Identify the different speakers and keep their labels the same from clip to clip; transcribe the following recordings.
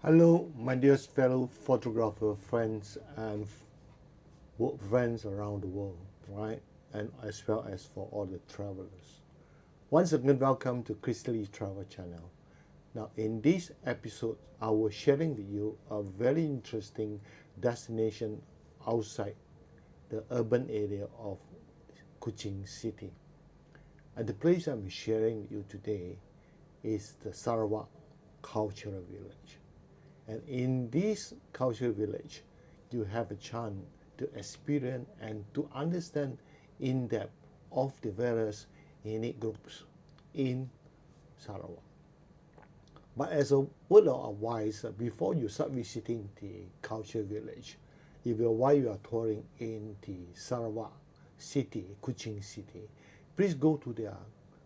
Speaker 1: Hello, my dear fellow photographer friends and friends around the world, right? And as well as for all the travelers. Once again, welcome to Chris Lee Travel Channel. Now, in this episode, I will sharing with you a very interesting destination outside the urban area of Kuching City. And the place I'm sharing with you today is the Sarawak Cultural Village. And in this cultural village, you have a chance to experience and to understand in depth of the various ethnic groups in Sarawak. But as a word of advice, before you start visiting the cultural village, while you are touring in the Sarawak city, Kuching city, please go to their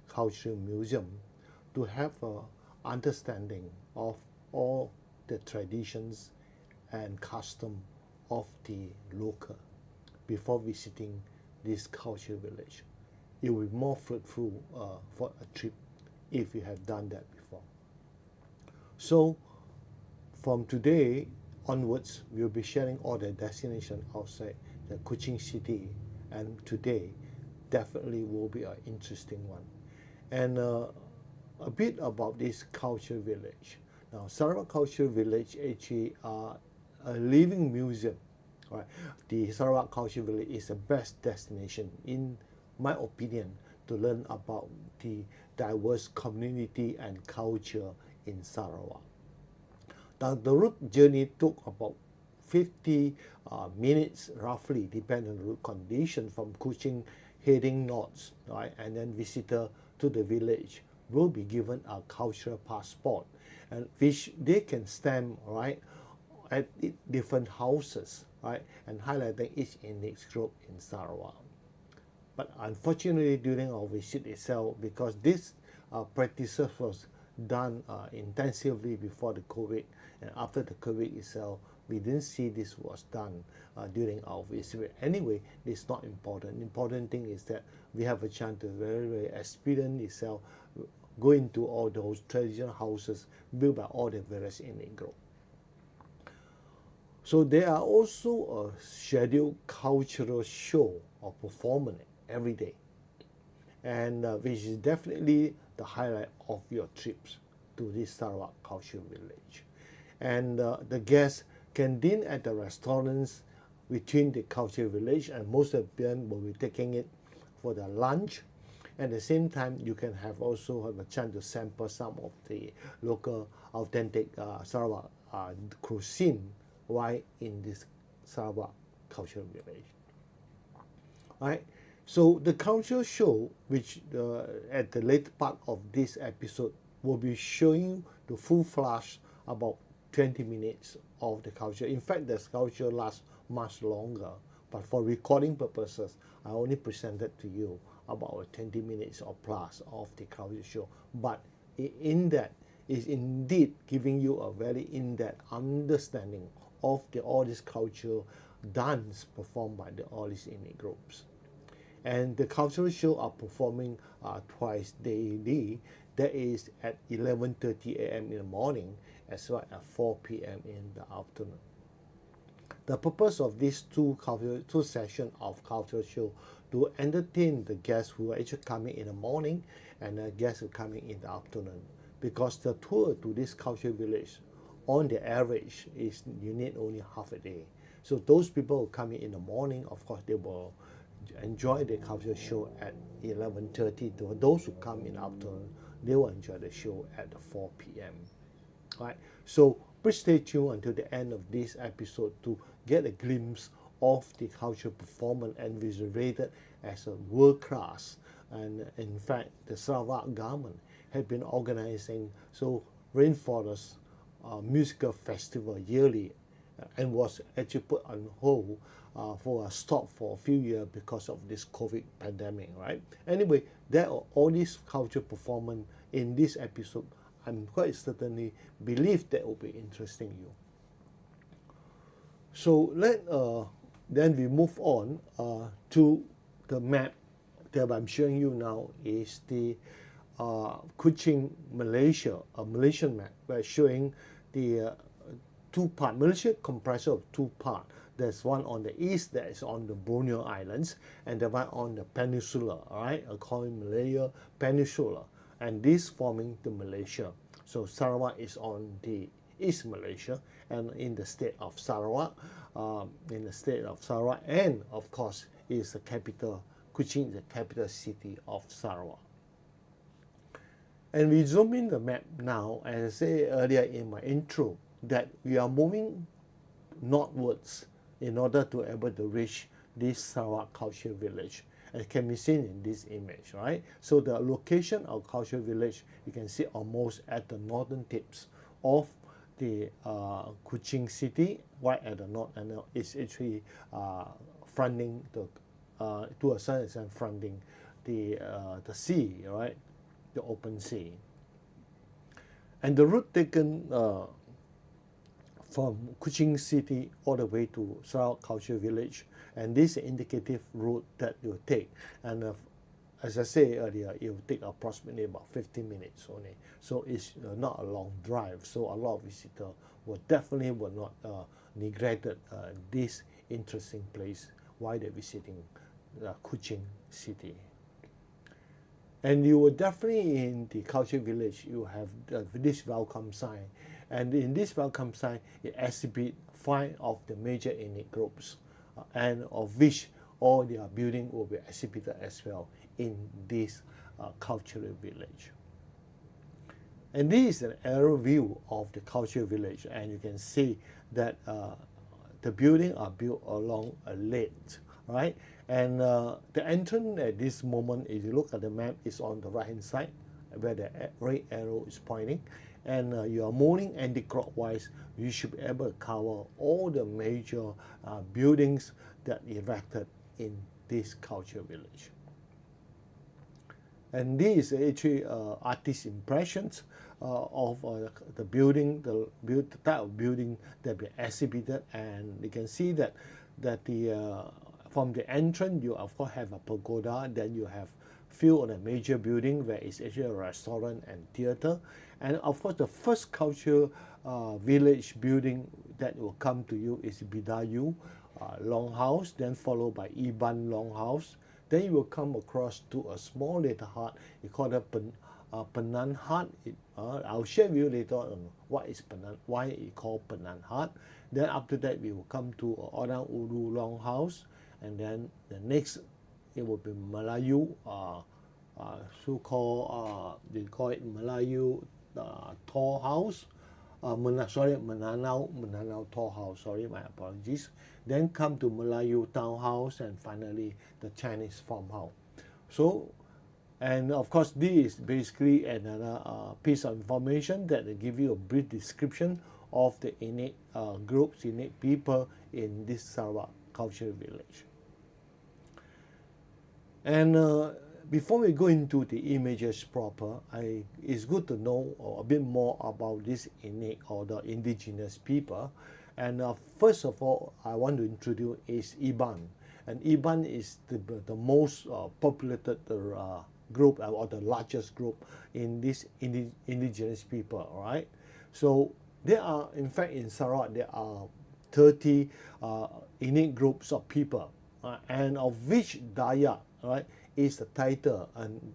Speaker 1: cultural museum to have an understanding of all the traditions and custom of the local before visiting this cultural village. It will be more fruitful for a trip if you have done that before. So from today onwards, we'll be sharing all the destinations outside the Kuching city, and today definitely will be an interesting one. And a bit about this cultural village. Now, Sarawak Cultural Village actually are a living museum. Right? The Sarawak Cultural Village is the best destination, in my opinion, to learn about the diverse community and culture in Sarawak. Now, the route journey took about 50 minutes roughly, depending on the route condition, from Kuching heading north, right? And then visitor to the village will be given a cultural passport, and which they can stamp, right, at different houses, right, and highlighting each ethnic group in Sarawak. But unfortunately, during our visit itself, because this practices was done intensively before the COVID, and after the COVID itself, we didn't see this was done during our visit. Anyway, it's not important. The important thing is that we have a chance to very experience itself, go into all those traditional houses built by all the various ethnic groups. So there are also a scheduled cultural show or performance every day, and which is definitely the highlight of your trips to this Sarawak Cultural Village. And the guests can dine at the restaurants within the cultural village, and most of them will be taking it for their lunch. At the same time, you can also have a chance to sample some of the local authentic Sarawak cuisine while in this Sarawak Cultural Village. Right? So the cultural show, which at the later part of this episode will be showing the full flash about 20 minutes of the culture. In fact, the culture lasts much longer, but for recording purposes, I only presented to you about 20 minutes or plus of the culture show. But in that is indeed giving you a very in-depth understanding of all this culture dance performed by all these ethnic groups. And the cultural show are performing twice daily. That is at 11:30 a.m. in the morning as well as 4 p.m. in the afternoon. The purpose of these two sessions of cultural show to entertain the guests who are actually coming in the morning and the guests who are coming in the afternoon. Because the tour to this cultural village, on the average, is you need only half a day. So those people who come in the morning, of course, they will enjoy the cultural show at 11:30. Those who come in the afternoon, they will enjoy the show at 4 p.m. Right? So please stay tuned until the end of this episode to get a glimpse of the cultural performance, and which is rated as a world class. And in fact, the Sarawak government had been organizing Rainforest musical festival yearly, and was actually put on hold for a stop for a few years because of this COVID pandemic, right? Anyway, there are all these cultural performance in this episode. I'm quite certainly believe that will be interesting you. So then we move on to the map that I'm showing you now is the Kuching, Malaysia, a Malaysian map, by showing the two parts. Malaysia comprises of two parts. There's one on the east that is on the Borneo Islands, and the one on the peninsula, all right, called Malaya Peninsula, and this forming the Malaysia. So Sarawak is on the East Malaysia and in the state of Sarawak, and of course is the capital. Kuching is the capital city of Sarawak. And we zoom in the map now, as I said earlier in my intro, that we are moving northwards in order to be able to reach this Sarawak Cultural Village. It can be seen in this image, right? So the location of Cultural Village, you can see almost at the northern tips of the Kuching city, right at the north, and it's actually fronting the, to a certain extent, fronting the sea, right? The open sea. And the route taken from Kuching city all the way to Sarawak Cultural Village, and this is the indicative route that you take. And as I said earlier, it will take approximately about 15 minutes only. So it's not a long drive. So a lot of visitors will not neglect this interesting place while they're visiting Kuching city. And you will definitely, in the Cultural Village, you have this welcome sign. And in this welcome sign, it exhibits 5 of the major ethnic groups, and of which all their building will be exhibited as well in this Cultural Village. And this is an aerial view of the Cultural Village, and you can see that the buildings are built along a lake, right? And the entrance at this moment, if you look at the map, is on the right hand side where the red arrow is pointing. And you are moving anti-clockwise, you should be able to cover all the major buildings that erected in this Cultural Village. And this is actually artist impressions of the building, the type of building that be exhibited. And you can see that the from the entrance, you of course have a pagoda, then you have few of the major building where it's actually a restaurant and theater. And of course, the first cultural village building that will come to you is Bidayu Longhouse, then followed by Iban Longhouse. Then you will come across to a small little hut. You call it Penan Hut. I'll share with you later on what is Penan, why it called Penan Hut. Then after that, we will come to Orang Ulu Longhouse, and then the next it will be Melayu, so-called they call it Melayu Tall House. Menanau Tall House. Sorry, my apologies. Then come to Melayu Townhouse, and finally the Chinese farmhouse. So, and of course, this is basically another piece of information that will give you a brief description of the innate groups, innate people in this Sarawak Cultural Village. And before we go into the images proper, it's good to know a bit more about this innate or the indigenous people. And first of all, I want to introduce is Iban. And Iban is the most populated group, or the largest group in this indigenous people, right? So there are, in fact, in Sarawak, there are 30 innate groups of people, and of which Dayak, right, is the title and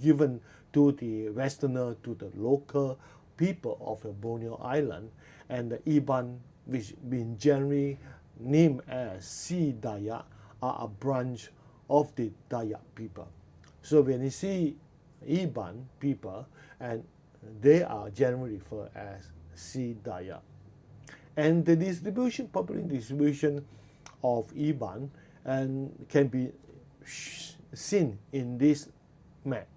Speaker 1: given to the Westerner, to the local people of the Borneo Island, and the Iban, which been generally named as Si Dayak, are a branch of the Dayak people. So when you see Iban people, and they are generally referred as Si Dayak. And the distribution, population distribution of Iban, and can be seen in this map.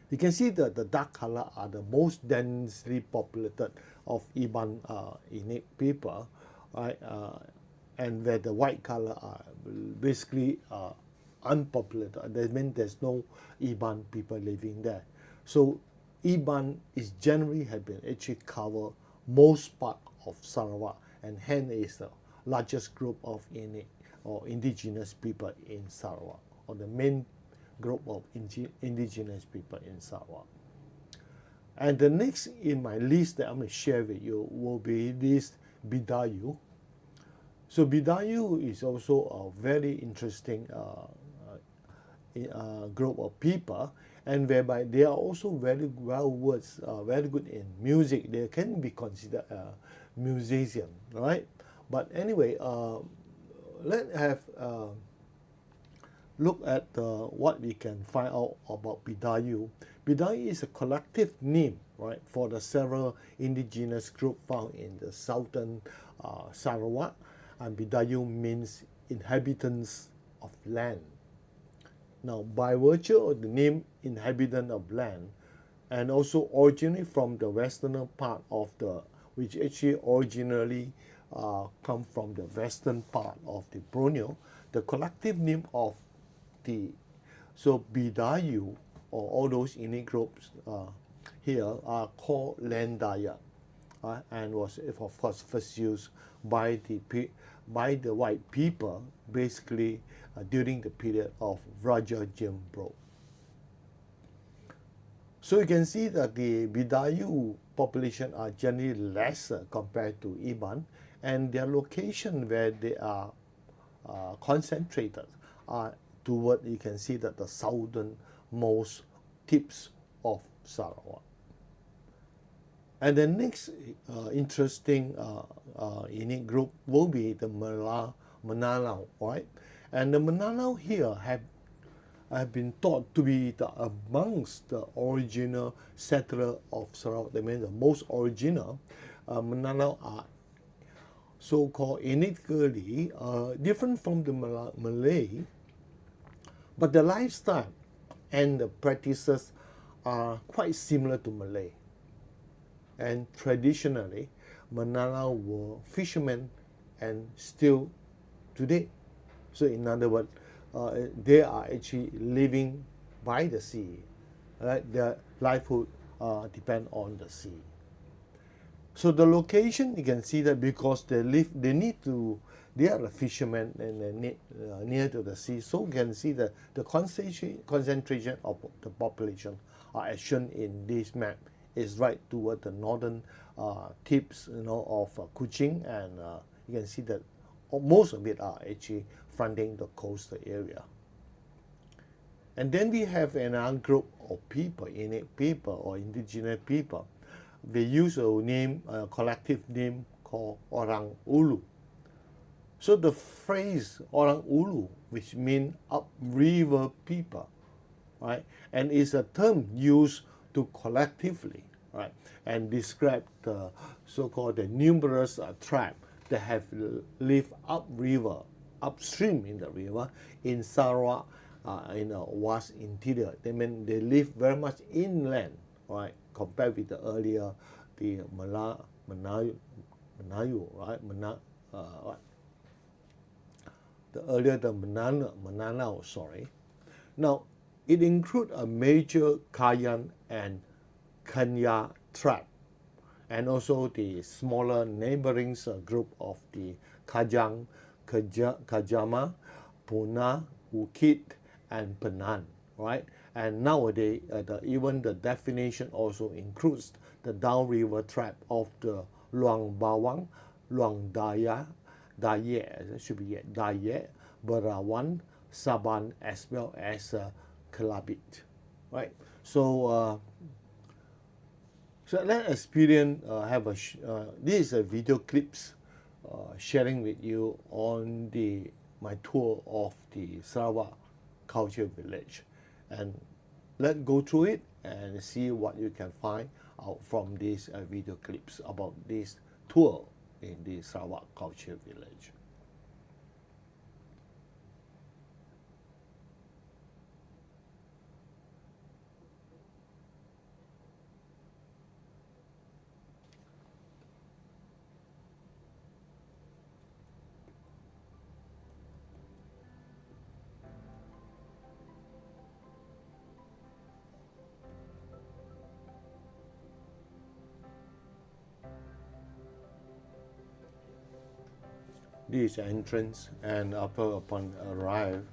Speaker 1: You can see that the dark color are the most densely populated of Iban innate people, right? And where the white color are basically unpopulated. That means there's no Iban people living there. So Iban is generally have been actually cover most part of Sarawak, and hence is the largest group of innate or indigenous people in Sarawak, or the main group of indigenous people in Sarawak. And the next in my list that I'm going to share with you will be this Bidayu. So Bidayu is also a very interesting group of people, and whereby they are also very very good in music. They can be considered a musician, right? But anyway, let's have look at what we can find out about Bidayu. Bidayu is a collective name, right, for the several indigenous groups found in the southern Sarawak, and Bidayu means inhabitants of land. Now, by virtue of the name inhabitant of land, and also originally from the western part of which actually originally come from the western part of the Borneo, the collective name of Bidayu, or all those ethnic groups here are called Land Dayak, and was of course first used by the white people, basically during the period of Raja Jembro. So you can see that the Bidayu population are generally lesser compared to Iban, and their location where they are concentrated are toward, you can see that the southernmost tips of Sarawak. And the next interesting ethnic group will be the Mananao, right? And the Mananao here have been thought to be amongst the original settler of Sarawak. That means the most original. Mananao are so-called ethnically different from the Malay, but the lifestyle and the practices are quite similar to Malay. And traditionally, Mananao were fishermen and still today. So in other words, they are actually living by the sea, right? Their livelihood depend on the sea. So the location, you can see that because they are a fishermen and they're near to the sea. So you can see that the concentration of the population, as shown in this map, is right toward the northern tips, of Kuching, and you can see that most of it are actually fronting the coastal area. And then we have another group of people, ethnic people or indigenous people. They use a collective name called Orang Ulu. So the phrase Orang Ulu, which means upriver people, right, and is a term used to collectively, right, and describe the so-called the numerous tribes that have lived upriver, upstream in the river in Sarawak, in the vast interior. They mean they live very much inland, right, compared with the earlier the Manayu, right, the earlier the Mananao, sorry. Now, it includes a major Kayan and Kanya tribe, and also the smaller neighboring group of the Kajang, Kajama, Puna, Ukit, and Penan, right? And nowadays, even the definition also includes the downriver tribe of the Luang Bawang, Luang Daya, it should be Daya, Berawan, Saban, as well as Kelabit, right? So, so let's experience, this is a video clips sharing with you on my tour of the Sarawak Cultural Village, and let's go through it and see what you can find out from these video clips about this tour in the Sarawak Cultural Village. This entrance, and upon arrive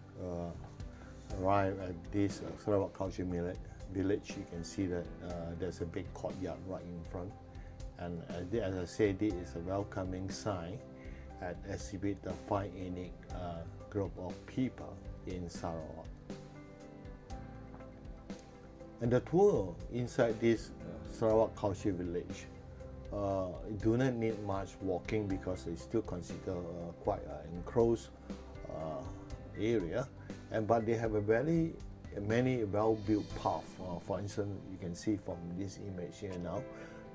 Speaker 1: at this Sarawak Cultural Village, village, you can see that there's a big courtyard right in front. And as I said, it is a welcoming sign and exhibit the five unique group of people in Sarawak. And the tour inside this Sarawak Cultural Village do not need much walking because it's still considered quite an enclosed area, but they have a very many well-built paths. For instance, you can see from this image here now,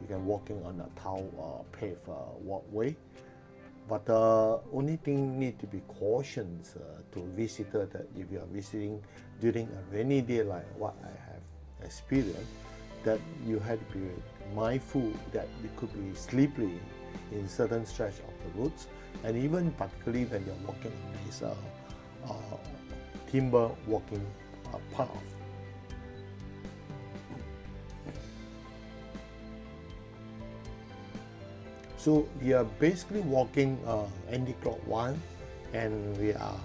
Speaker 1: you can walking on a tile paved walkway. But the only thing need to be cautioned to visitor that if you are visiting during a rainy day like what I have experienced, that you have to be mindful that it could be slippery in certain stretch of the roads, and even particularly when you're walking on this timber walking path. So we are basically walking anti-clockwise, and we are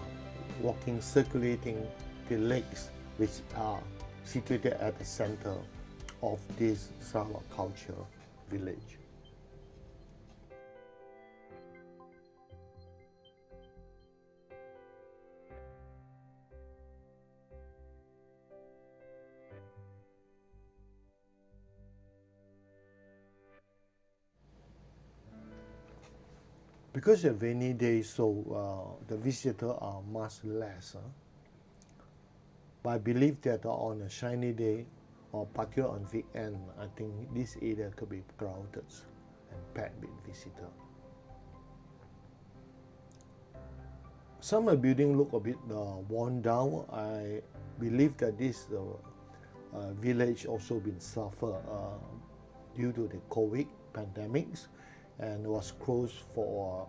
Speaker 1: walking circulating the lakes which are situated at the center of this Sarawak Cultural Village. Because it's a rainy day, so the visitors are much less. But I believe that on a shiny day, or particularly on weekend, I think this area could be crowded and packed with visitors. Some of the buildings look a bit worn down. I believe that this village also been suffered due to the COVID pandemics, and was closed for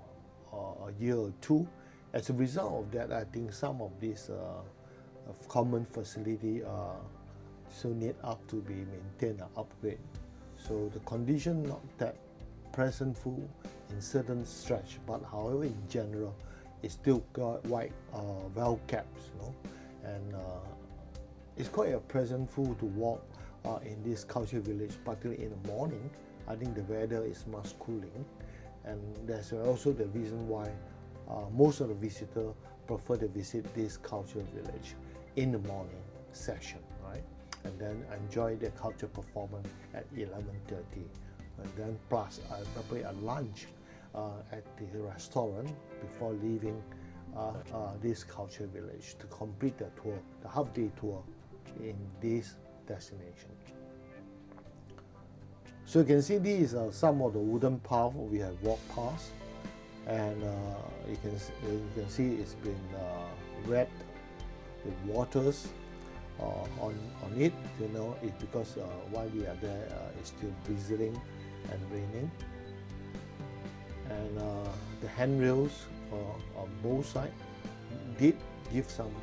Speaker 1: a year or two. As a result of that, I think some of these common facility still need up to be maintained or upgrade. So the condition not that presentful in certain stretch, but however in general, it's still quite well kept, and it's quite a presentful to walk in this cultural village, particularly in the morning. I think the weather is much cooling, and that's also the reason why most of the visitors prefer to visit this cultural village in the morning session, right? And then enjoy the cultural performance at 11:30, and then plus probably a lunch at the restaurant before leaving this cultural village to complete the tour, the half-day tour in this destination. So you can see these are some of the wooden paths we have walked past, and you can see it's been wrapped with waters on it. It's because while we are there, it's still drizzling and raining, and the handrails on both sides did give some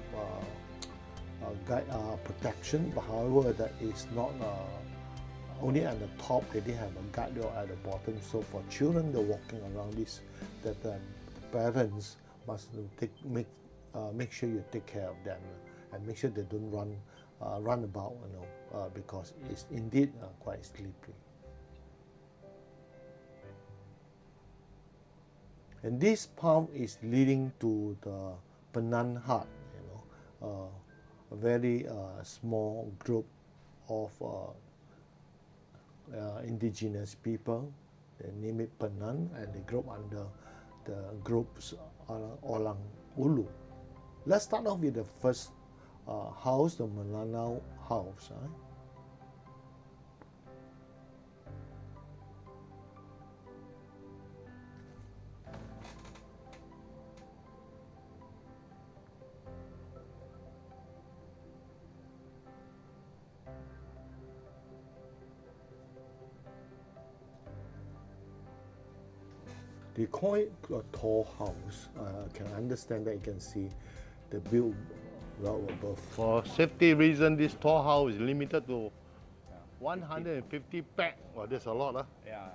Speaker 1: protection, but however that is not only at the top. They did have a guardrail at the bottom, so for children they're walking around this, that the parents must make sure you take care of them and make sure they don't run about, because it's indeed quite slippery. And this path is leading to the Penan Hut, a very small group of indigenous people. They name it Penan, and they group under the groups Orang Ulu. Let's start off with the first house, the Melanau house. They call it a tall house. Can understand that. You can see the build well above. For safety reason, this tall house is limited to 150 pack. Well, that's a lot, huh?
Speaker 2: Yeah.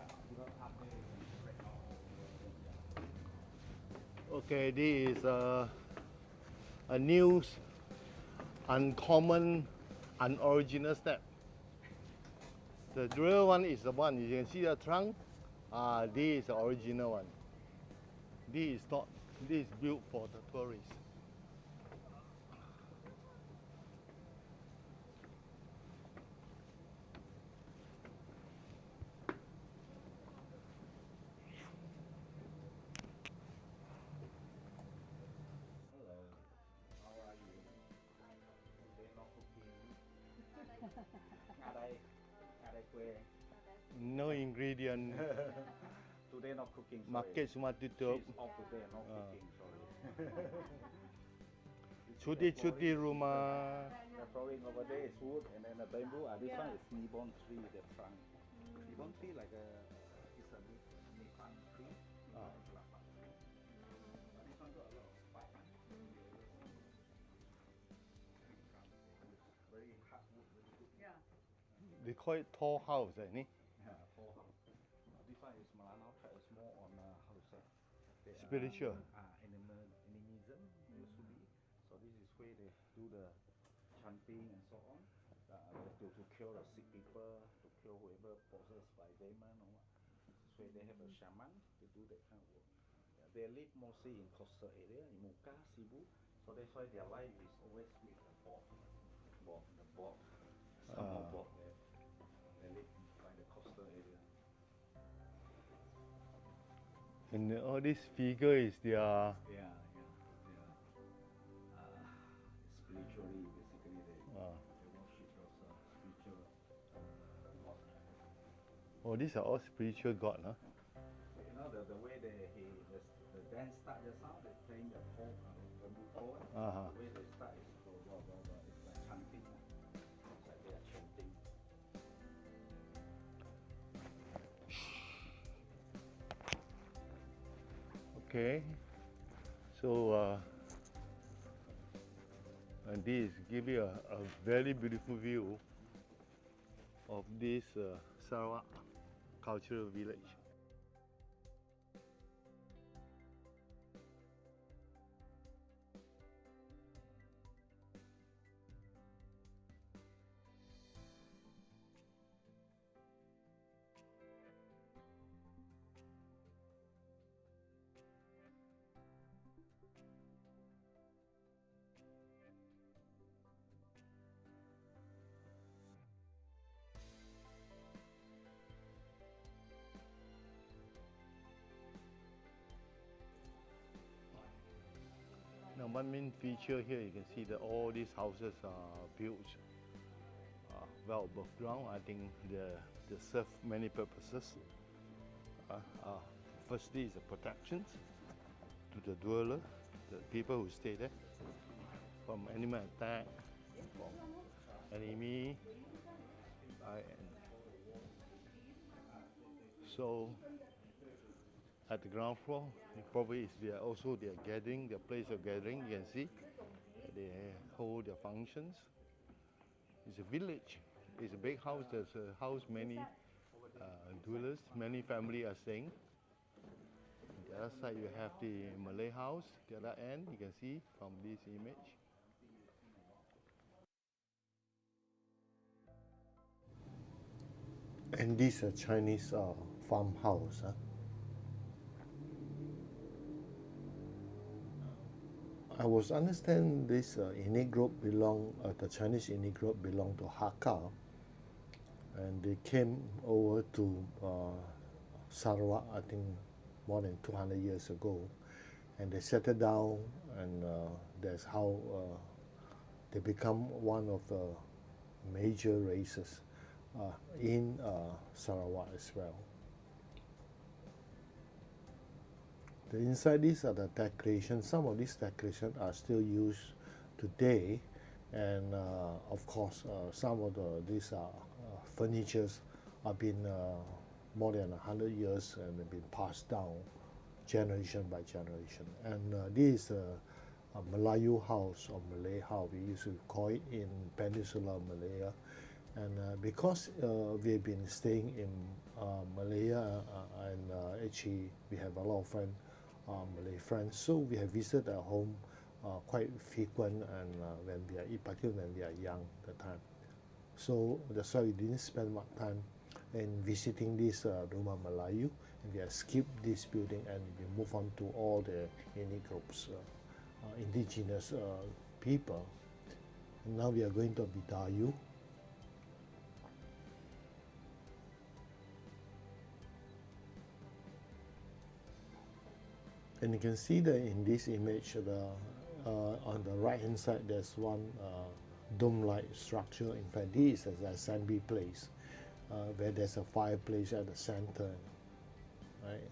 Speaker 1: Okay, this is a new, uncommon, unoriginal step. The real one is the one you can see the trunk. This is the original one. This is not. This is built for the tourists.
Speaker 2: Hello, how are you? Today not cooking. Ada kue.
Speaker 1: No ingredient.
Speaker 2: Today not cooking. Sorry.
Speaker 1: Market semua tutup.
Speaker 2: She's off today, not cooking. Sorry.
Speaker 1: Cuti-cuti rumah.
Speaker 2: The flooring over there is wood, and then the bamboo. This one is nibon tree, the trunk. Nibon tree like it's a Nippon tree. Kelapa tree. But this one got a lot of spike. Very hard wood, very good.
Speaker 3: Yeah.
Speaker 1: They call it tall house, eh?
Speaker 2: Yeah, for this one is Melanau type is more on how to say
Speaker 1: Spiritual.
Speaker 2: animism usually. So this is where they do the chanting and so on. To cure the sick people, to cure whoever possessed by demon or what. This is where they have a shaman to do that kind of work. Yeah, they live mostly in coastal area, in Muka, Cebu. So that's why their life is always with the boat. The boat. Some boat there. They live by the coastal area.
Speaker 1: And all this figure is their.
Speaker 2: Yeah. Spiritually, basically, they worship those spiritual gods.
Speaker 1: Oh, these are all spiritual god, huh?
Speaker 2: You know the way the dance start just now, they're playing the folk, bamboo folk. The way they start is it's like chanting. It's like they are chanting.
Speaker 1: Okay. So, and this give you a very beautiful view of this Sarawak Cultural Village. Now, one main feature here, you can see that all these houses are built well above ground. I think they serve many purposes. Firstly, is the protections to the dweller, the people who stay there, from animal attack, from enemy. So, at the ground floor, it probably is also their gathering, their place of gathering. You can see they hold their functions. It's a village. It's a big house. There's a house many dwellers, many families are staying. On the other side, you have the Malay house. The other end, you can see from this image. And this is a Chinese farmhouse. I was understand this ethnic group the Chinese ethnic group belong to Hakka, and they came over to Sarawak, I think, more than 200 years ago, and they settled down, and that's how they become one of the major races in Sarawak as well. The inside, these are the decorations. Some of these decorations are still used today, and of course, some of these furnitures have been more than 100 years and have been passed down generation by generation. And this is a Melayu house or Malay house, we used to call it in Peninsular Malaya. And because we've been staying in Malaya, and actually we have a lot of friends, Malay friends, so we have visited their home quite frequent, and particularly when we are young at the time. So that's why we didn't spend much time and visiting this Rumah Melayu, and we have skipped this building and we move on to all the ethnic groups, indigenous people. And now we are going to Bidayu. And you can see that in this image, on the right hand side, there's one dome-like structure. In fact, this is an assembly place where there's a fireplace at the center, right?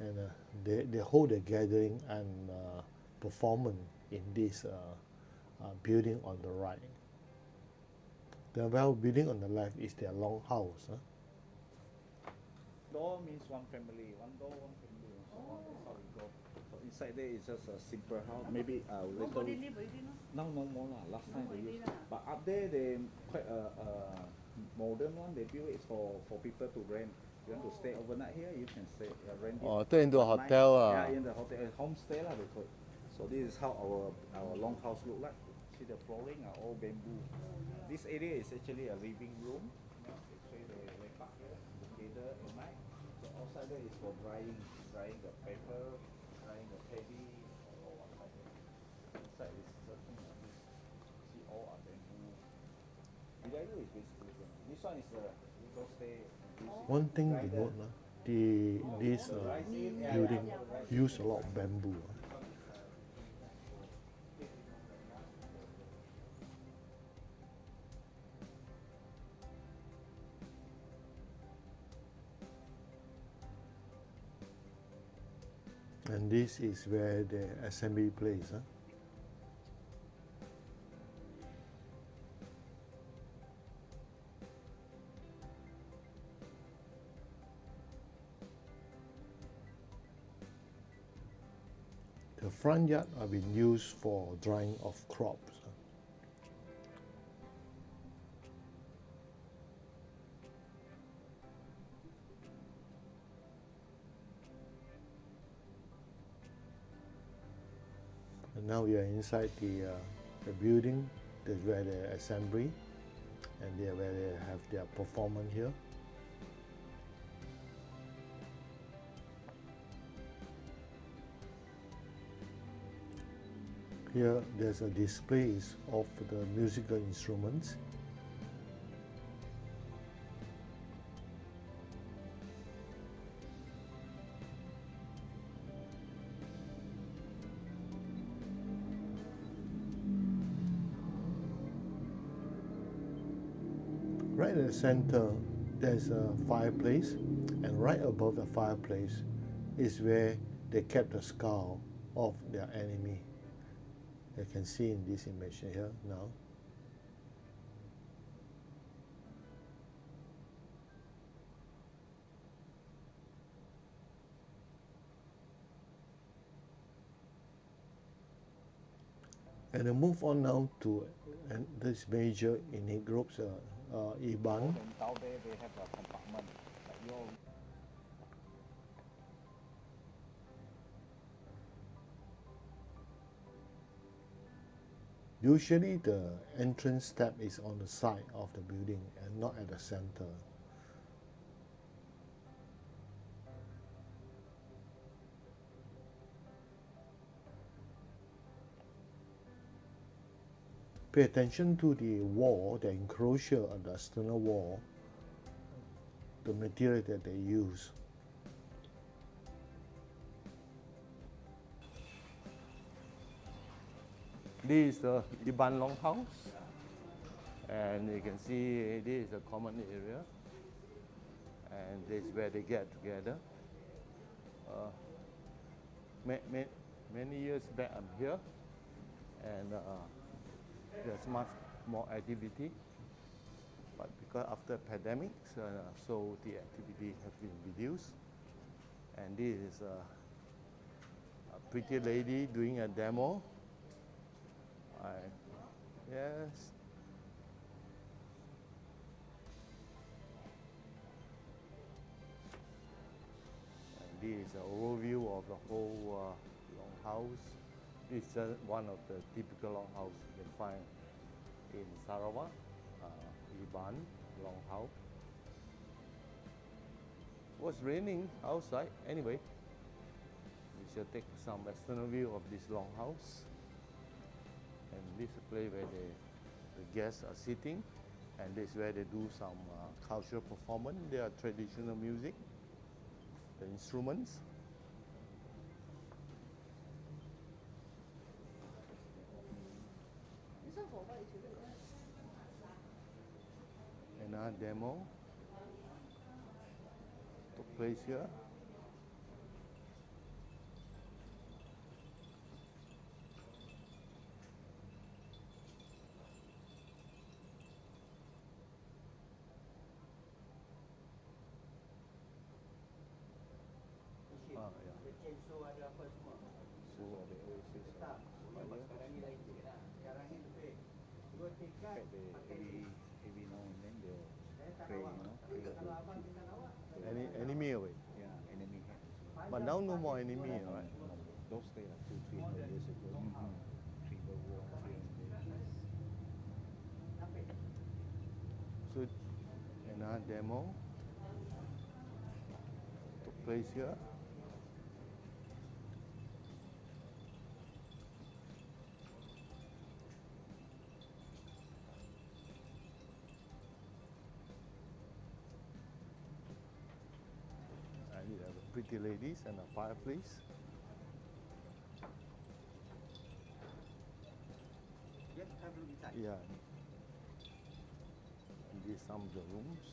Speaker 1: And they hold a gathering and performance in this building on the right. The building on the left is their long house.
Speaker 2: Door means one family, one door, one family, and so on. That's how we go. So inside there is just a simple house. Maybe a little.
Speaker 3: Nobody live already, no?
Speaker 2: Now no more lah. Last time they
Speaker 3: Already
Speaker 2: used.
Speaker 3: lah.
Speaker 2: But up there they quite a modern one. They build it for people to rent. You want to stay overnight here, you can stay rent it.
Speaker 1: Oh, turn into a
Speaker 2: at night.
Speaker 1: hotel.
Speaker 2: Yeah, in the hotel, homestay lah they call it. So this is how our long house look like. See the flooring are all bamboo. This area is actually a living room. You know, it's where they wake up here together at night. So outside there is for drying the paper, drying the paddy, or what like that. Inside is something like this. See, all are bamboo. Bidayu is basically bamboo. This one is you go stay.
Speaker 1: One thing to note, this building use a lot of bamboo. And this is where the assembly place. The front yard have been used for drying of crops. And now we are inside the building. That's where the assembly, and there where they have their performance here. Here there's a display of the musical instruments. Right in the center there's a fireplace, and right above the fireplace is where they kept the skull of their enemy. You can see in this image here now. And I move on now to this major ethnic groups, Iban.
Speaker 2: And down there they have a compartment like your.
Speaker 1: Usually the entrance step is on the side of the building and not at the center. Pay attention to the wall, the enclosure on the external wall, the material that they use. This is the Iban Longhouse, and you can see this is a common area, and this is where they get together. Many years back I'm here, and there's much more activity, but because after pandemic, so the activity has been reduced. And this is a pretty lady doing a demo. Yes. And this is an overview of the whole longhouse. This is just one of the typical longhouse you can find in Sarawak, Iban longhouse. was raining outside. Anyway, we shall take some external view of this longhouse. And this is a place where the guests are sitting, and this is where they do some cultural performance. Their traditional music, the instruments. Another demo took place here.
Speaker 2: Every now and then they'll pray, pray to
Speaker 1: Enemy away.
Speaker 2: yeah, enemy hand.
Speaker 1: But now no more enemy, right?
Speaker 2: Those days are 200-300 years ago. Tribal war,
Speaker 1: So another demo took place here. And you have pretty ladies and a fireplace. Yeah. These are some of the rooms.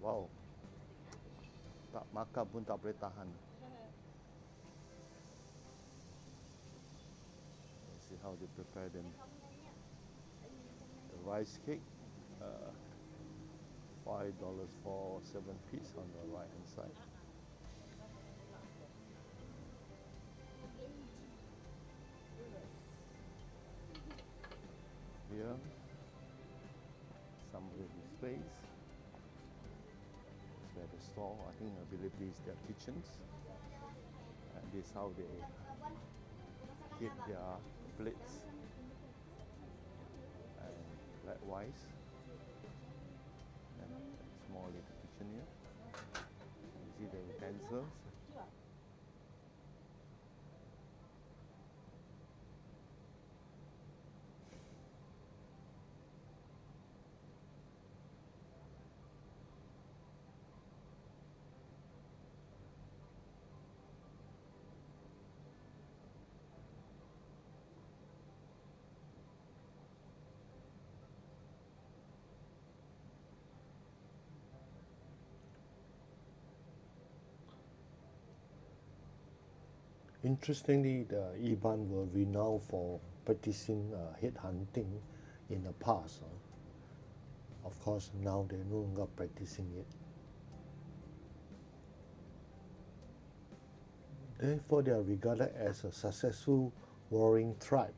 Speaker 1: Wow. Tak makan pun tak boleh tahan. Let's see how they prepare them. The rice cake, $5 for 7 pieces on the right hand side. Here, some of the displays. It's where the store, I believe these are their kitchens. And this is how they keep their plates. And likewise, and small little kitchen here. You see the utensils. Interestingly, the Iban were renowned for practicing headhunting in the past. Of course, now they're no longer practicing it. Therefore, they are regarded as a successful warring tribe,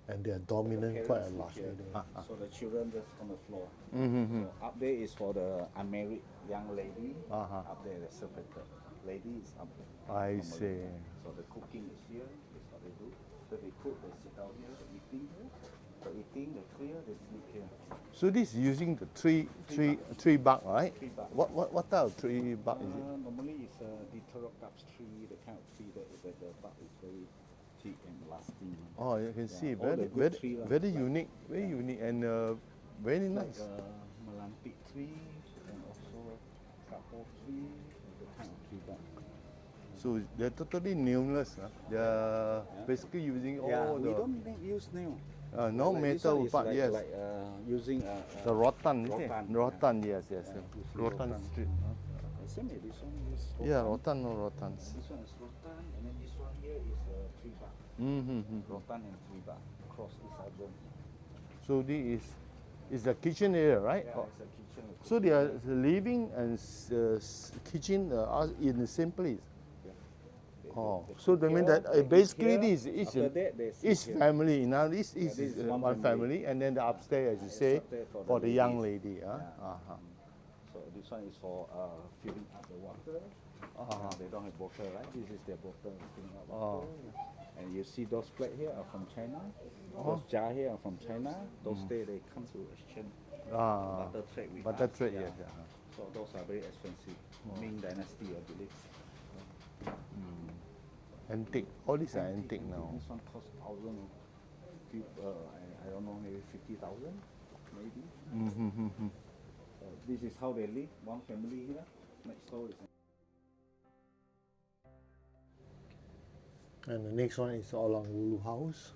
Speaker 1: and they are dominant quite a large area.
Speaker 2: So the children just on the floor.
Speaker 1: Mm-hmm.
Speaker 2: So up there is for the unmarried young lady. Up there, the separated. Lady is up there.
Speaker 1: I
Speaker 2: normally.
Speaker 1: see.
Speaker 2: So the cooking is here. That's what they do. So they cook, they sit down here, they eating here. So eating, they clear, they sleep here.
Speaker 1: So this is using the tree bark, right?
Speaker 2: Tree bark.
Speaker 1: What type of tree bark is it?
Speaker 2: Normally it's a Deuterocarps tree, the kind of tree that the bark is very thick and lasting.
Speaker 1: Oh, you can see
Speaker 2: all the good tree,
Speaker 1: very unique, and very nice.
Speaker 2: Like Melantic tree and also Kapor tree, the kind of tree bark.
Speaker 1: So they're totally nailless. They're basically using all
Speaker 2: we
Speaker 1: the
Speaker 2: don't use nail.
Speaker 1: no
Speaker 2: Like this
Speaker 1: metal
Speaker 2: one is
Speaker 1: part.
Speaker 2: like,
Speaker 1: yes.
Speaker 2: Like using
Speaker 1: The rotan, is it?
Speaker 2: rotan,
Speaker 1: Rotan, yes.
Speaker 2: you see
Speaker 1: Rotan
Speaker 2: rotan.
Speaker 1: street.
Speaker 2: Same as this one is rotan.
Speaker 1: Yeah, rotan, no rotans.
Speaker 2: This one is rotan, and then this one here is tree bark.
Speaker 1: Mm-hmm.
Speaker 2: Rotan and tree bark cross each other.
Speaker 1: So this is the kitchen area, right?
Speaker 2: Yeah, it's a kitchen.
Speaker 1: So they are living and kitchen are in the same place. Oh, so they mean that basically this is each family. Now this is
Speaker 2: this is
Speaker 1: one
Speaker 2: one
Speaker 1: family, and then the upstairs, as you say, for the young lady.
Speaker 2: So this one is for filling up the water. They don't have bottle, right? This is their bottle filling up water. And you see those plates here are from China. Those jars here are from China. Those days they come to exchange butter trade with us.
Speaker 1: Butter trade, yes.
Speaker 2: So those are very expensive. Ming Dynasty, I believe.
Speaker 1: Antique. All these are antique now.
Speaker 2: This one cost thousand. I don't know, maybe 50,000, maybe. This is how they live. One family here. Next door is.
Speaker 1: And the next one is Orang Ulu House.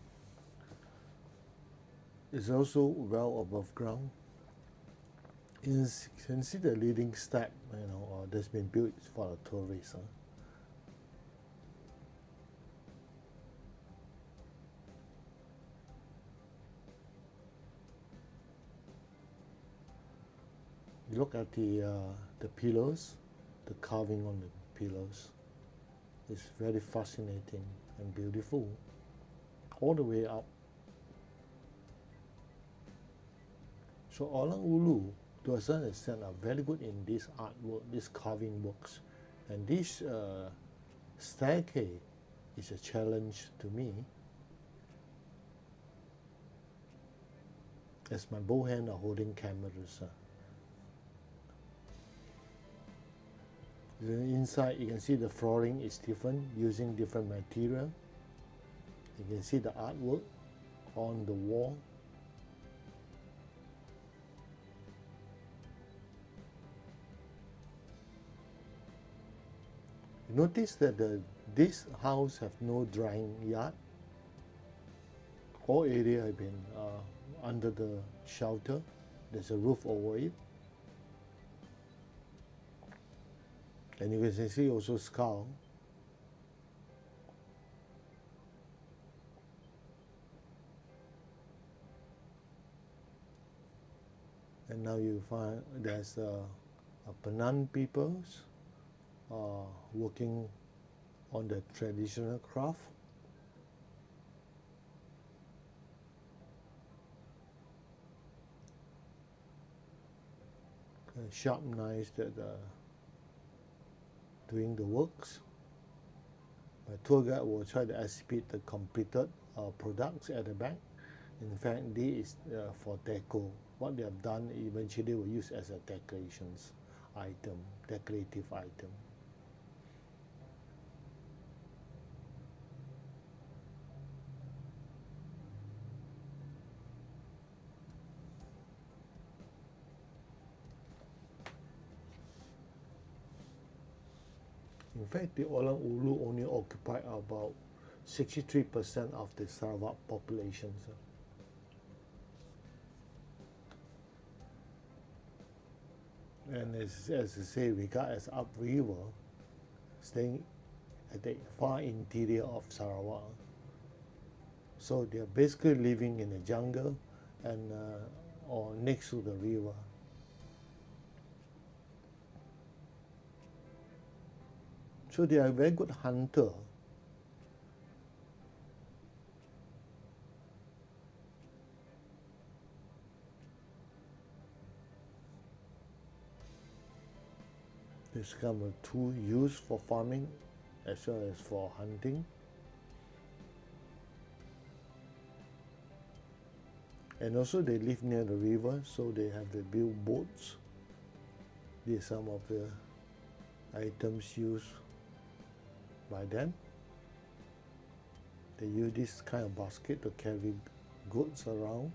Speaker 1: It's also well above ground. You can see the leading step, that's been built for the tourists. Huh? You look at the pillars, the carving on the pillars. It's very fascinating and beautiful, all the way up. So Orang Ulu, to a certain extent, are very good in this artwork, these carving works. And this staircase is a challenge to me, as my both hands are holding cameras. Inside, you can see the flooring is different, using different material. You can see the artwork on the wall. You notice that this house have no drying yard. All area have been under the shelter. There's a roof over it. And you can see also skull. And now you find there's a Penang peoples working on the traditional craft. Sharp knives that doing the works. My tour guide will try to exhibit the completed products at the back. In fact, this is for deco. What they have done eventually will use as a decorations item, decorative item. In fact, the Orang Ulu only occupy about 63% of the Sarawak population. And as I say, regard as upriver, staying at the far interior of Sarawak. So they are basically living in the jungle and or next to the river. So they are a very good hunter. This kind of tool used for farming as well as for hunting. And also they live near the river, so they have to build boats. These are some of the items used by them. They use this kind of basket to carry goods around.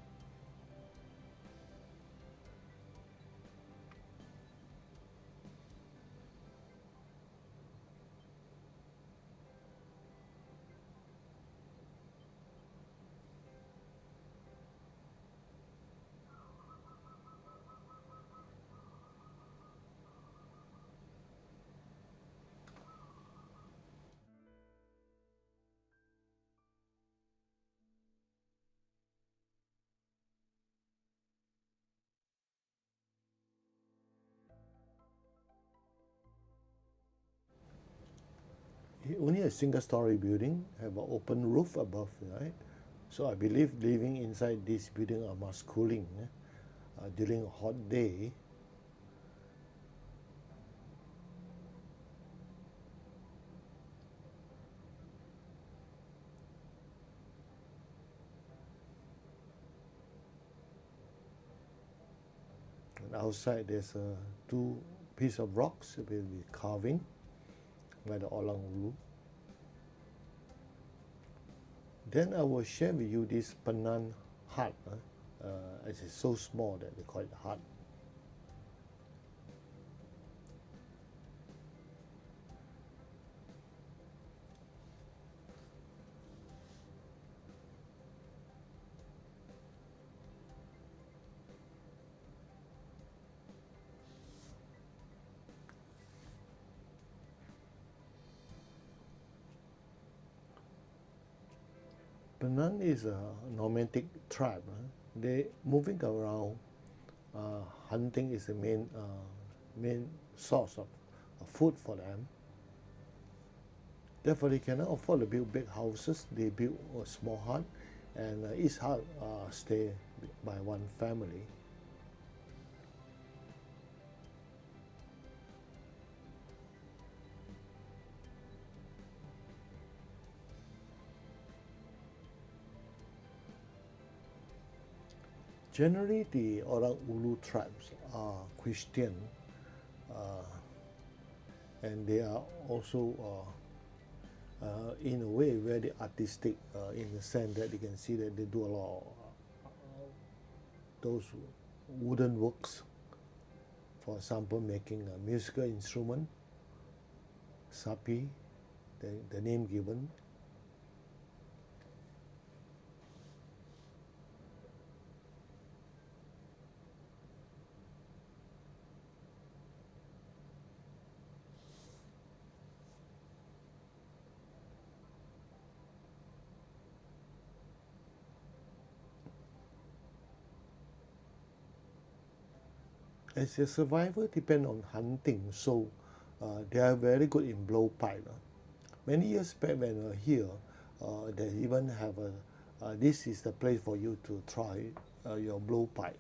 Speaker 1: Only a single-story building, have an open roof above, right? So I believe living inside this building are much cooling during a hot day. And outside there's two pieces of rocks with the carving by the Orang Ulu. Then I will share with you this Penang hut. It's so small that they call it hut. Penang is a nomadic tribe. They moving around. Hunting is the main source of food for them. Therefore, they cannot afford to build big houses. They build a small hut, and each hut stay by one family. Generally, the Orang Ulu tribes are Christian, and they are also, in a way, very artistic in the sense that you can see that they do a lot of those wooden works. For example, making a musical instrument, sapi, the name given. As a survivor depend on hunting, so they are very good in blowpipe. Many years back when we were here, they even have this is the place for you to try your blowpipe.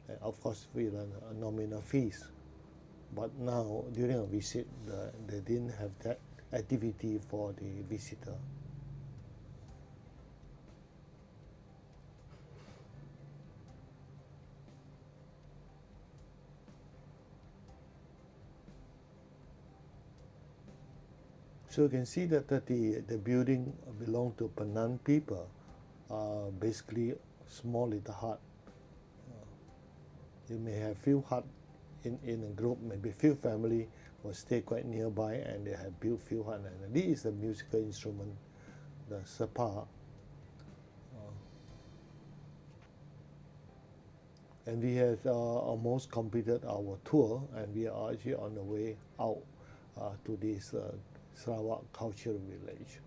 Speaker 1: And of course, with a nominal fees. But now, during a visit, they didn't have that activity for the visitor. So you can see that the building belong to Penang people, basically small little hut. You may have few hut in a group, maybe few family will stay quite nearby and they have built few hut. And this is the musical instrument, the sepa. And we have almost completed our tour, and we are actually on the way out to this Sarawak Cultural Village.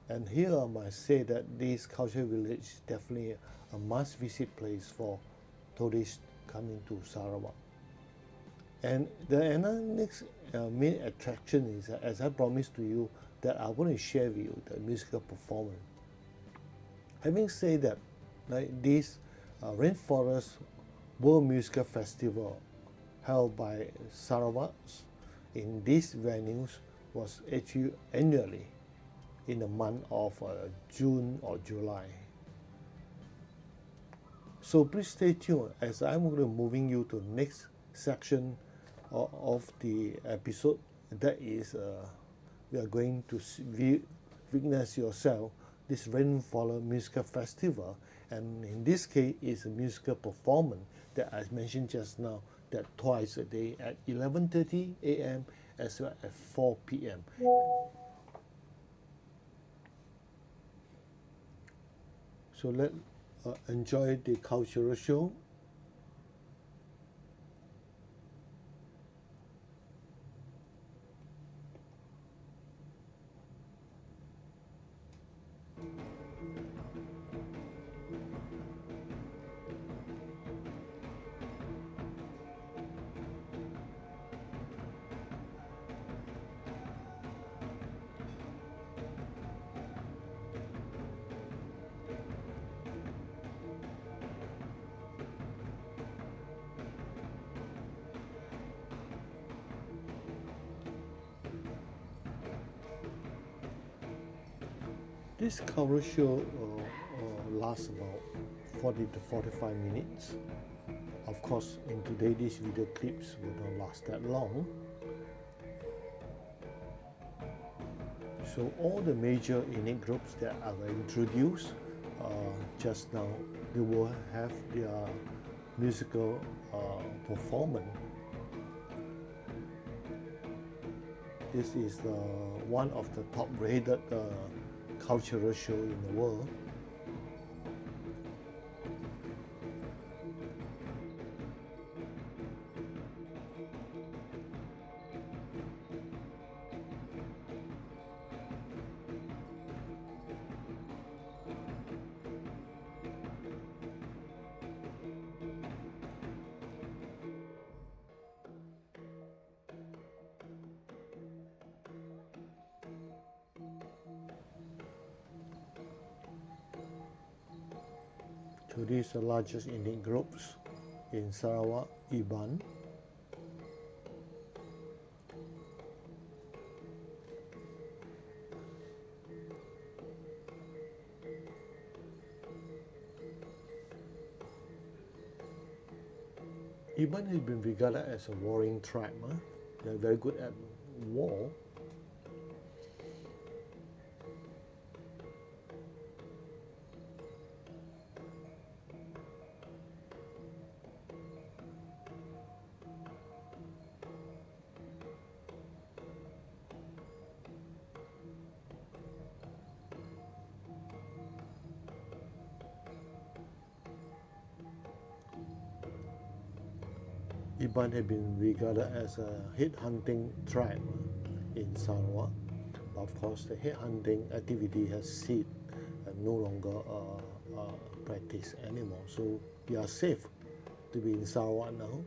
Speaker 1: And here I must say that this cultural village is definitely a must-visit place for tourists coming to Sarawak. And the next main attraction is, as I promised to you, that I want to share with you the musical performance. Having said that, like this Rainforest World Musical Festival held by Sarawak in these venues was actually annually in the month of June or July. So please stay tuned as I'm going to moving you to the next section of the episode. That is, we are going to witness yourself this Rainforest Musical Festival, and in this case, it's a musical performance that I mentioned just now, that twice a day at 11:30 a.m. as well as 4 p.m. So let's enjoy the cultural show. This cover show lasts about 40 to 45 minutes. Of course, in today, these video clips will not last that long. So all the major ethnic groups that I will introduce just now, they will have their musical performance. This is one of the top rated cultural show in the world. So these are the largest ethnic groups in Sarawak, Iban. Iban has been regarded as a warring tribe. They're very good at war. Iban had been regarded as a headhunting tribe in Sarawak, but of course the headhunting activity has ceased and no longer practiced anymore. So we are safe to be in Sarawak now.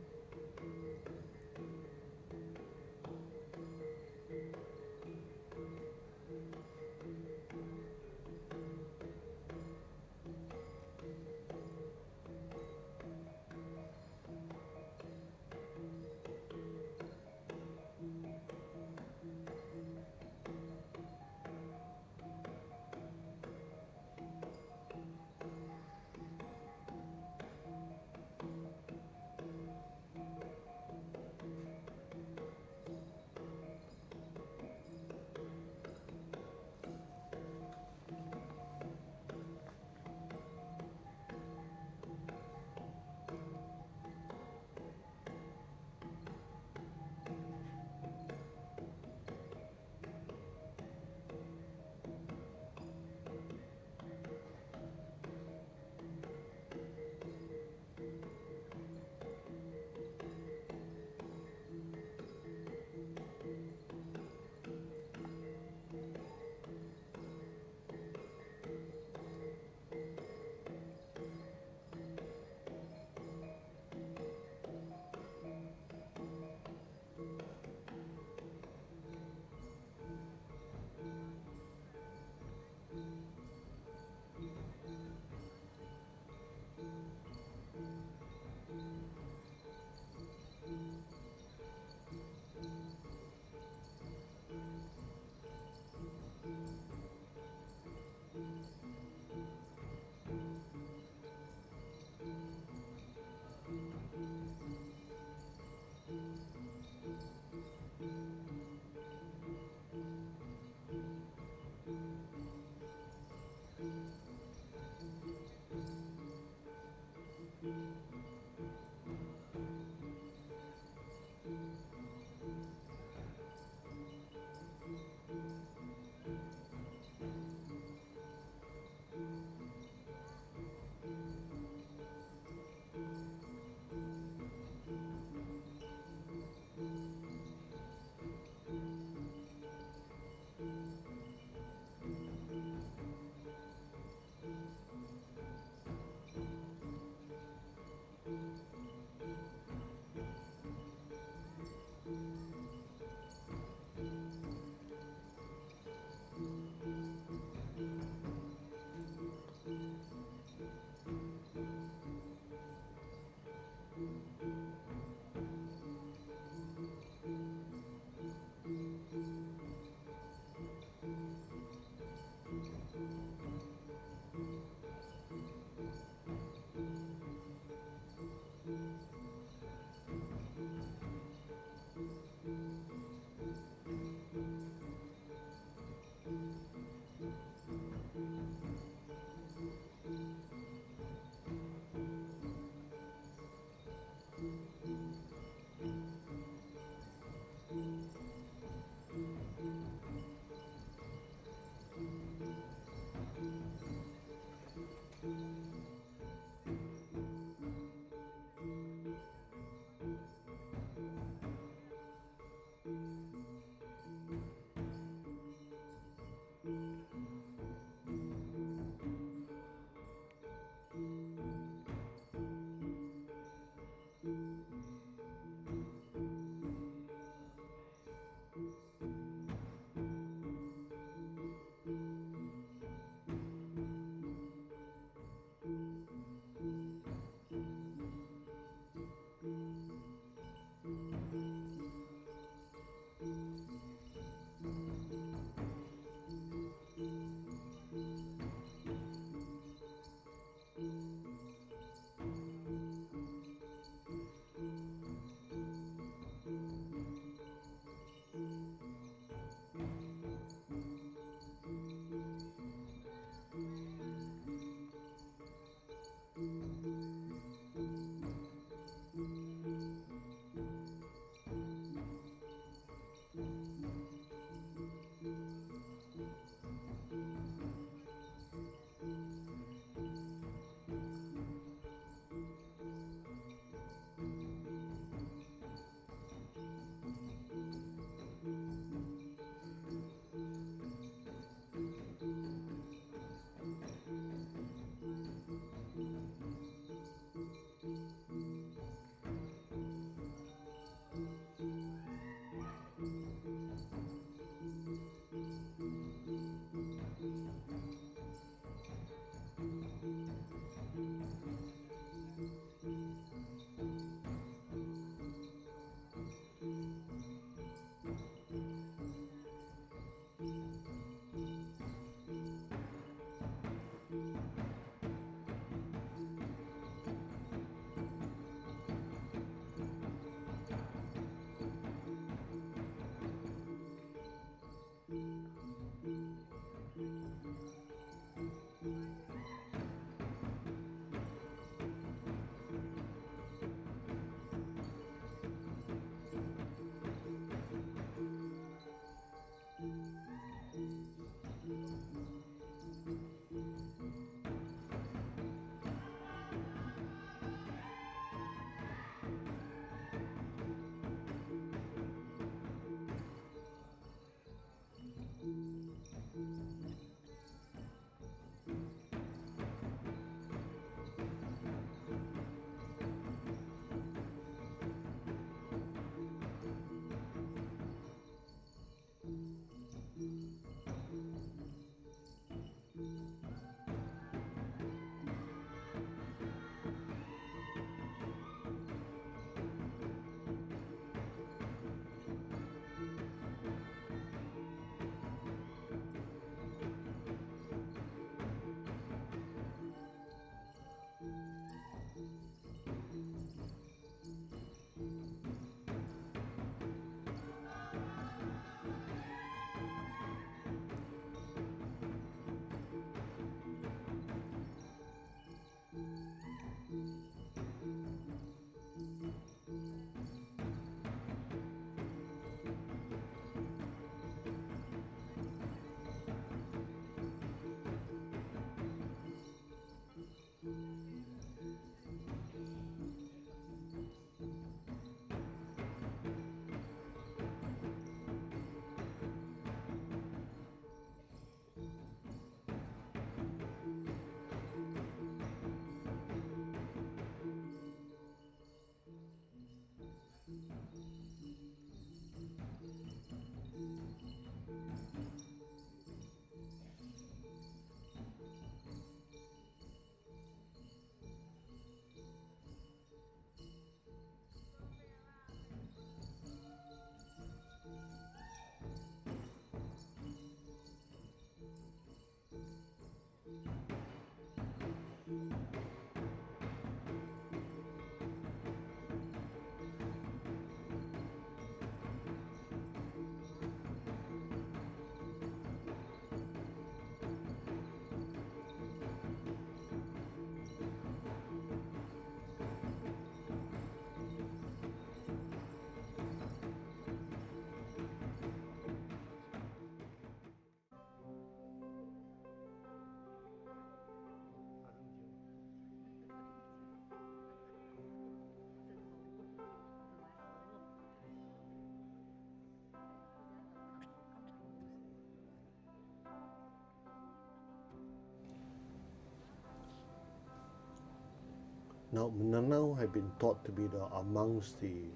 Speaker 1: Now, Mindanao had been thought to be amongst the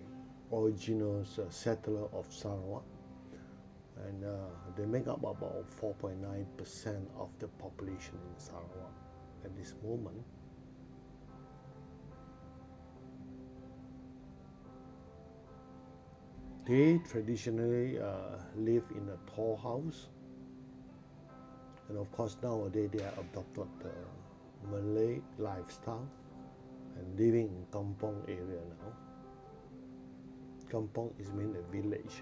Speaker 1: original settler of Sarawak, and they make up about 4.9% of the population in Sarawak at this moment. They traditionally live in a tall house, and of course nowadays they have adopted the Malay lifestyle and living in kampong area now. Kampong is mean a village.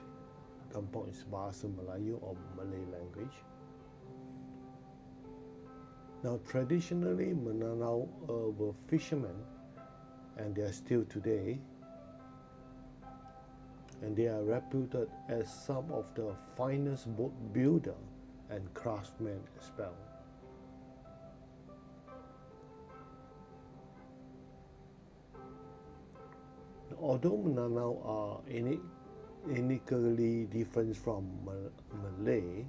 Speaker 1: Kampong is Bahasa Melayu or Malay language. Now traditionally Mindanao were fishermen, and they are still today, and they are reputed as some of the finest boat builder and craftsmen as well. Although Mindanao are uniquely different from Malay,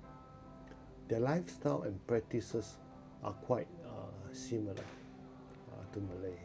Speaker 1: their lifestyle and practices are quite similar to Malay.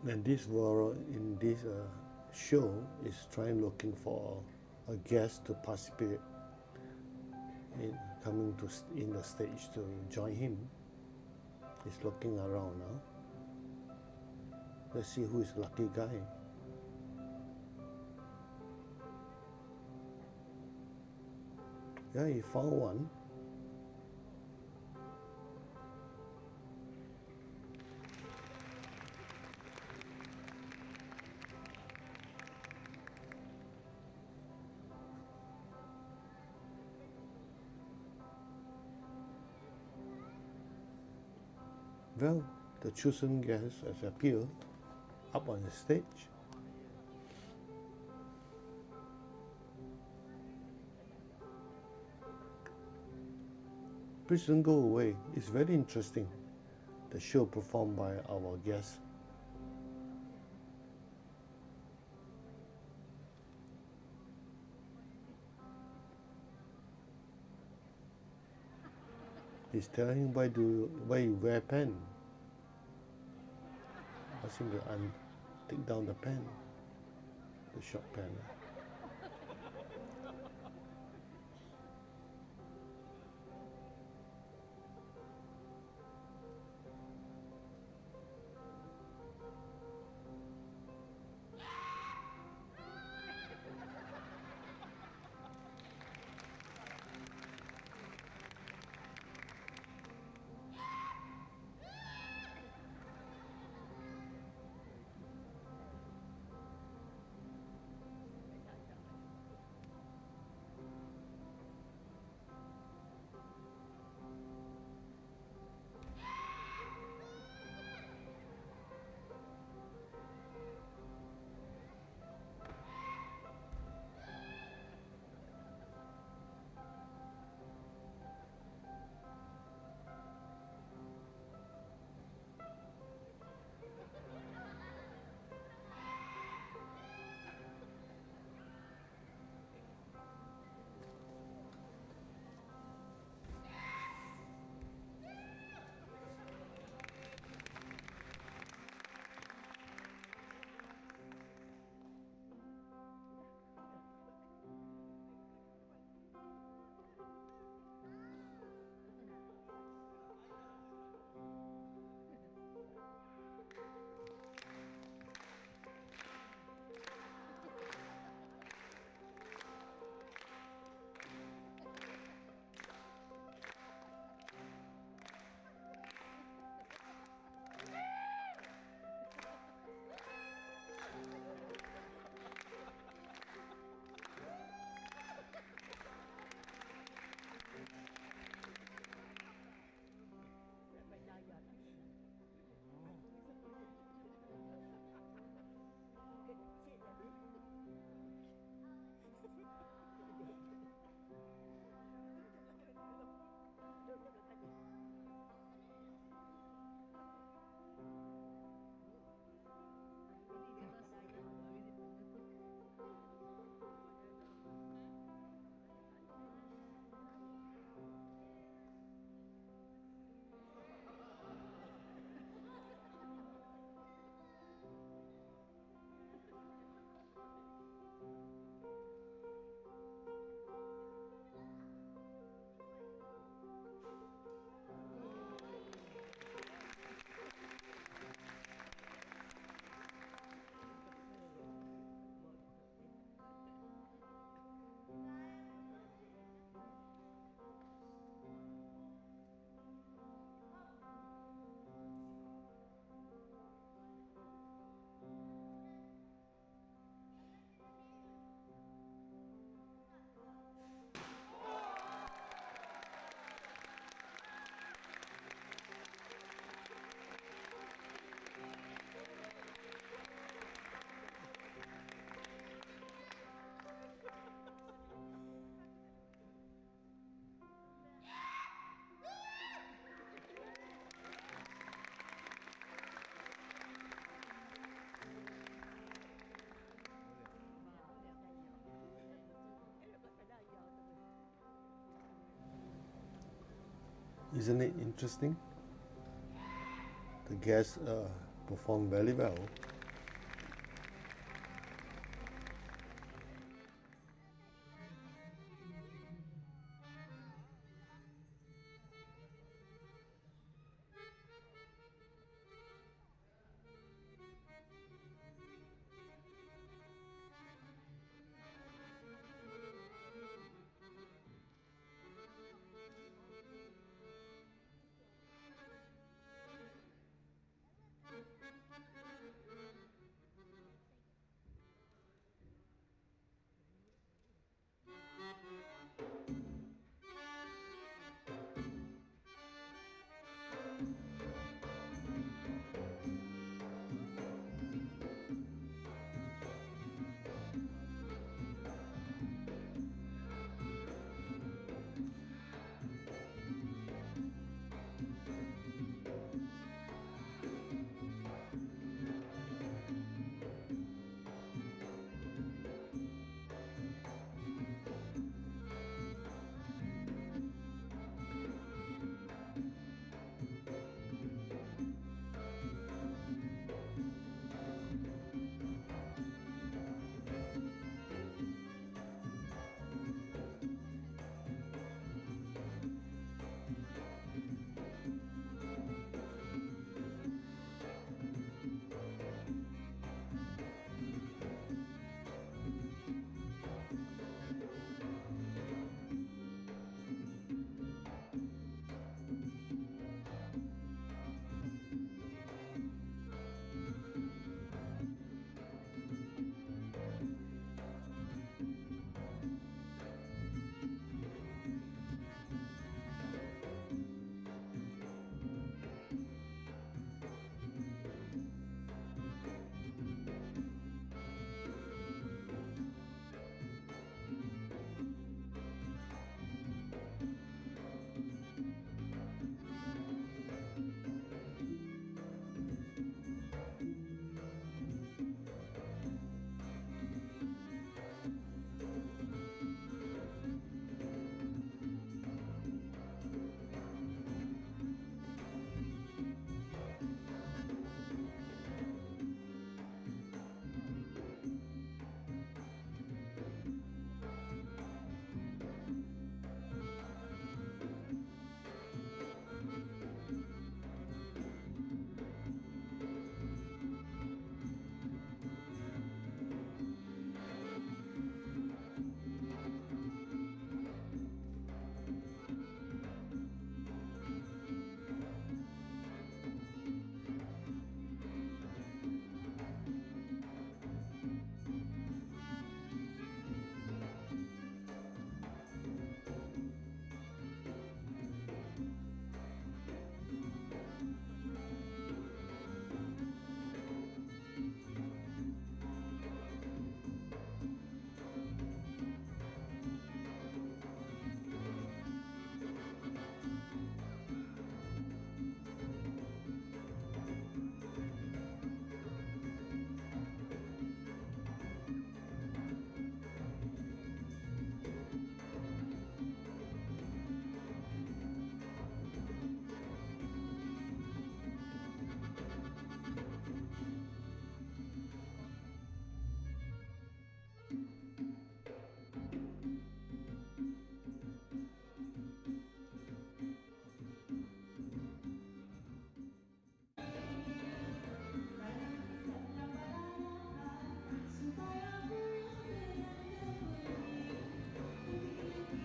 Speaker 1: And this in this show is looking for a guest to participate in coming to in the stage to join him. He's looking around now. Let's see who is lucky guy. Yeah, he found one. Well, the chosen guest has appeared up on the stage. Please don't go away. It's very interesting. The show performed by our guest. He's telling him why you wear pen. Ask him to take down the pen, the short pen. Isn't it interesting? The guests performed very well.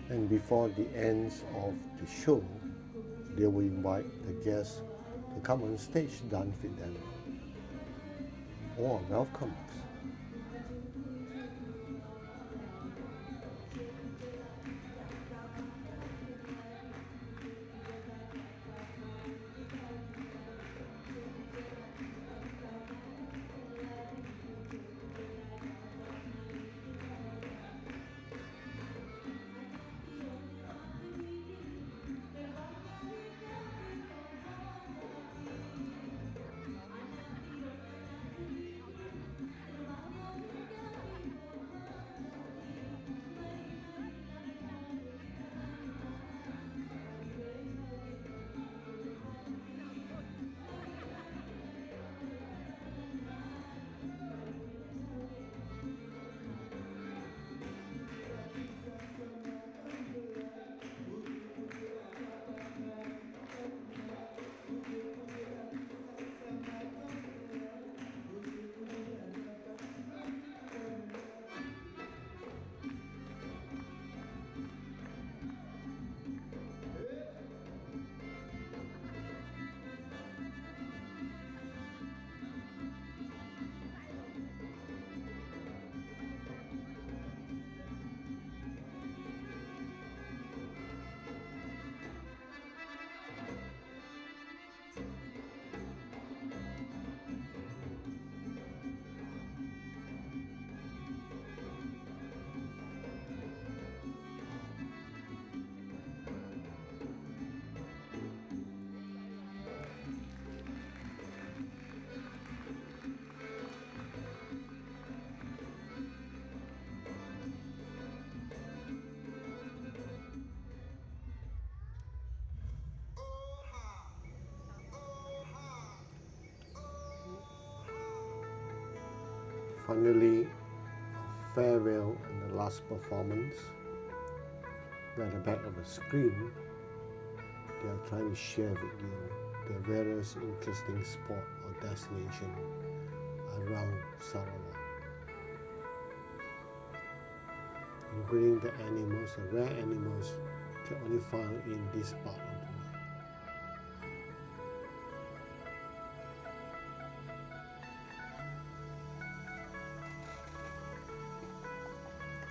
Speaker 1: And before the end of the show, they will invite the guests to come on stage, dance with them. All are welcomed. finally farewell and the last performance. At the back of the screen, they are trying to share with you the various interesting spot or destination around Sarawak, including the animals, the rare animals you can only find in this part of the world.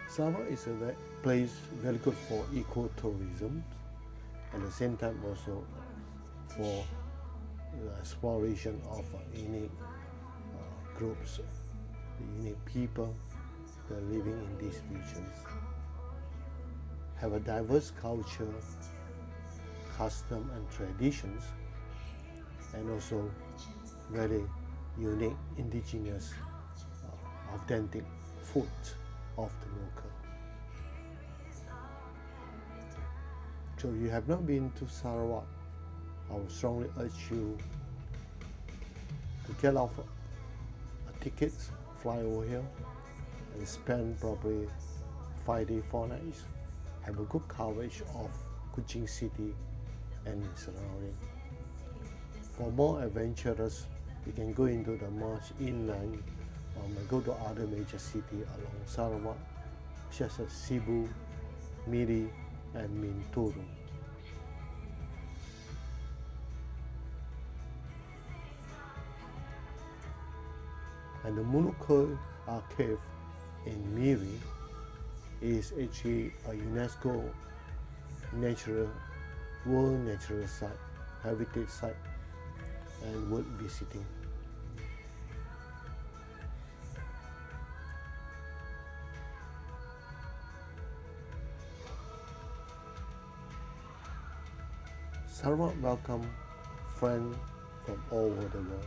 Speaker 1: Sarawak is a place very good for ecotourism, at the same time also for the exploration of unique groups, unique people that are living in these regions, have a diverse culture, custom and traditions, and also very unique indigenous, authentic food of the local. So if you have not been to Sarawak, I would strongly urge you to get off a ticket, fly over here, and spend probably 5 days, 4 nights. Have a good coverage of Kuching City and its surrounding. For more adventurous, you can go into the march inland or go to other major cities along Sarawak, such as Cebu, Miri, and Minturu. And the Muluko Cave in Miri is actually a UNESCO World Natural Site, Heritage Site, and worth visiting. Sarawak welcome friends from all over the world.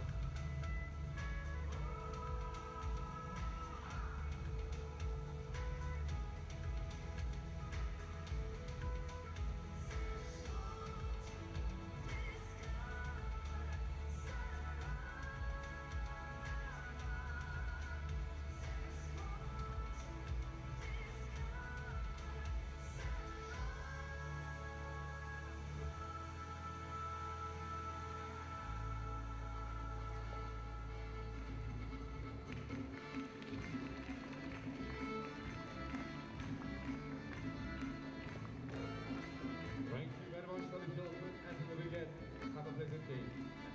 Speaker 3: Thank you very much, ladies and gentlemen, and to the weekend. Have a pleasant day.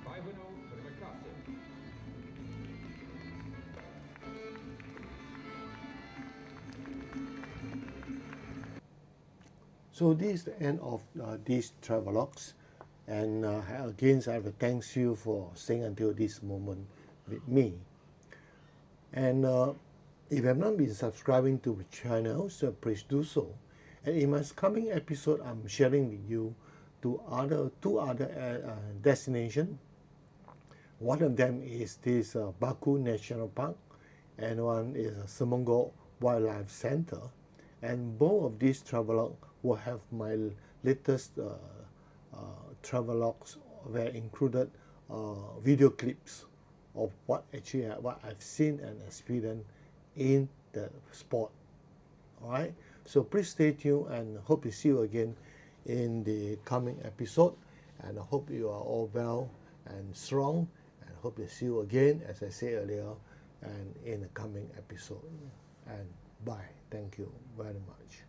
Speaker 3: Bye for now. Terima kasih.
Speaker 1: So this is the end of these travelogues, and again I have to thank you for staying until this moment with me. And if you have not been subscribing to the channel, so please do so. And in my coming episode, I'm sharing with you two other destinations. One of them is this Baku National Park, and one is Semenggok Wildlife Center. And both of these travelogues will have my latest travelogues, where included video clips of what I've seen and experienced in the spot. All right. So please stay tuned, and hope to see you again in the coming episode. And I hope you are all well and strong. And hope to see you again, as I said earlier, and in the coming episode. And bye. Thank you very much.